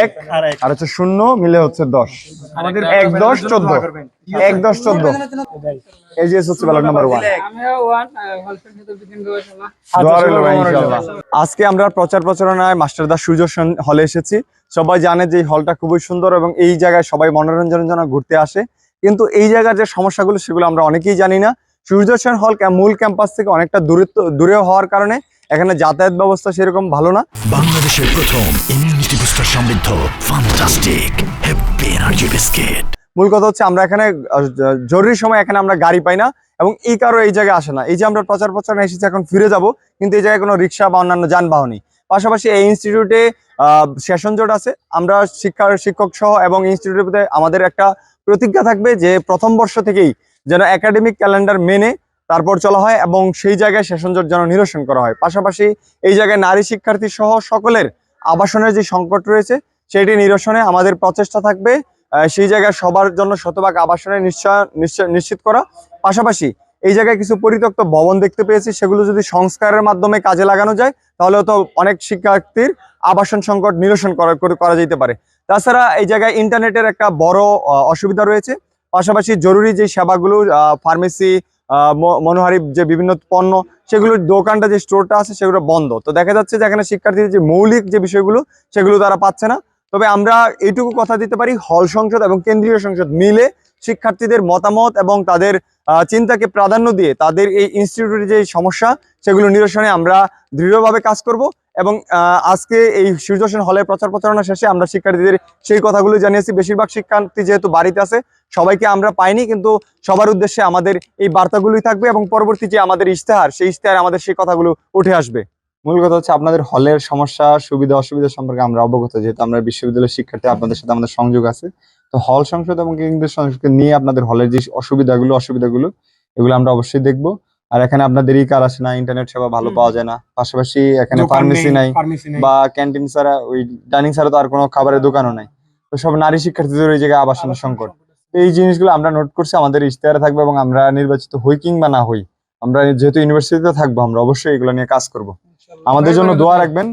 1 আর হচ্ছে 0 মিলে হচ্ছে 10। 1 10 14 1 10 14। এই যে হচ্ছে ব্লক নাম্বার 1। আজকে আমরা প্রচার প্রচারণায় মাস্টারদা সূর্যসেন হলে এসেছি। সবাই জানে যে এই হলটা খুবই সুন্দর এবং এই জায়গায় সবাই মনোরঞ্জনের জন্য ঘুরতে আসে, কিন্তু এই জায়গার যে সমস্যাগুলো সেগুলো আমরা অনেকেই জানি না। সূর্যসেন হল মূল ক্যাম্পাস থেকে অনেকটা দূরে হওয়ার কারণে এখানে যাতায়াত ব্যবস্থা সেরকম ভালো না। বাংলাদেশের প্রথম ইমিউনিটি বুস্টার সমৃদ্ধ ফ্যান্টাস্টিক হ্যাপি এনার্জি বিস্কিট। মূল কথা হচ্ছে আমরা এখানে জরুরি সময় এখানে আমরা গাড়ি পাই না এবং এই কারো এই জায়গায় আসে না। এই যে আমরা প্রচার প্রচারণা এসেছি, এখন ফিরে যাব, কিন্তু এই জায়গায় কোনো রিক্সা বা অন্যান্য যানবাহন নেই। পাশাপাশি এই ইনস্টিটিউটে সেশন জট আছে। আমরা শিক্ষক সহ এবং ইনস্টিটিউটের প্রতি আমাদের একটা প্রতিজ্ঞা থাকবে যে প্রথম বর্ষ থেকেই যেন একাডেমিক ক্যালেন্ডার মেনে তারপর চলা হয় এবং সেই জায়গায় সেশন জট যেন নিরসন করা হয়। পাশাপাশি এই জায়গায় নারী শিক্ষার্থী সহ সকলের আবাসনের যে সংকট রয়েছে সেটি নিরসনে আমাদের প্রচেষ্টা থাকবে। সেই জায়গায় সবার জন্য শতভাগ আবাসনের নিশ্চিত করা। পাশাপাশি এই জায়গায় কিছু পরিত্যক্ত ভবন দেখতে পেয়েছি, সেগুলো যদি সংস্কারের মাধ্যমে কাজে লাগানো যায় তাহলে তো অনেক শিক্ষার্থীর আবাসন সংকট নিরসন করা যেতে পারে। তাছাড়া এই জায়গায় ইন্টারনেটের একটা বড় অসুবিধা রয়েছে। পাশাপাশি জরুরি যে সেবাগুলো ফার্মেসি, মনোহারি যে বিভিন্ন পণ্য, সেগুলোর দোকানটা যে স্টোরটা আছে সেগুলো বন্ধ। তো দেখা যাচ্ছে যে এখানে শিক্ষার্থীদের যে মৌলিক যে বিষয়গুলো সেগুলো তারা পাচ্ছে না। তবে আমরা এইটুকু কথা দিতে পারি, হল সংসদ এবং কেন্দ্রীয় সংসদ মিলে শিক্ষার্থীদের মতামত এবং তাদের চিন্তাকে প্রাধান্য দিয়ে তাদের এই ইনস্টিটিউটের যে সমস্যা সেগুলো নিরসনে আমরা দৃঢ়ভাবে কাজ করব। এবং আজকে এই সূর্যসেন হলে প্রচার প্রচারণা শেষে আমরা শিক্ষার্থীদের সেই কথাগুলো জানিয়েছি। বেশিরভাগ শিক্ষার্থী যেহেতু বাড়িতে আছে, সবাইকে আমরা পাইনি, কিন্তু সবার উদ্দেশ্যে আমাদের এই বার্তাগুলোই থাকবে এবং পরবর্তী যে আমাদের ইশতেহার, সেই ইশতেহারে আমাদের সেই কথাগুলো উঠে আসবে। মূল কথা হচ্ছে আপনাদের হলের সমস্যা সুবিধা অসুবিধা সম্পর্কে আমরা অবগত, যেহেতু আমরা বিশ্ববিদ্যালয়ের শিক্ষার্থী, আপনাদের সাথে আমাদের সংযোগ আছে। তো হল সংসদ এবং কেন্দ্রীয় সংসদকে নিয়ে আপনাদের হলের যে অসুবিধাগুলো এগুলো আমরা অবশ্যই দেখব। আর এখানে আপনাদের কার আসে না, ইন্টারনেট সেবা ভালো পাওয়া যায় না। পাশাপাশি এখানে ফার্মেসি নাই বা ক্যান্টিন ছাড়া, ওই ডাইনিং ছাড়া তো আর কোনো খাবারের দোকানও নাই। তো সব নারী শিক্ষার্থীদের ওই জায়গায় আবাসনের সংকট। এই জিনিসগুলো আমরা নোট করছি, আমাদের ইশতেহারে থাকবে এবং আমরা নির্বাচিত হই কিংবা না হই, আমরা যেহেতু ইউনিভার্সিটিতে থাকবো আমরা অবশ্যই এগুলো নিয়ে কাজ করব। আমাদের জন্য দোয়া রাখবেন।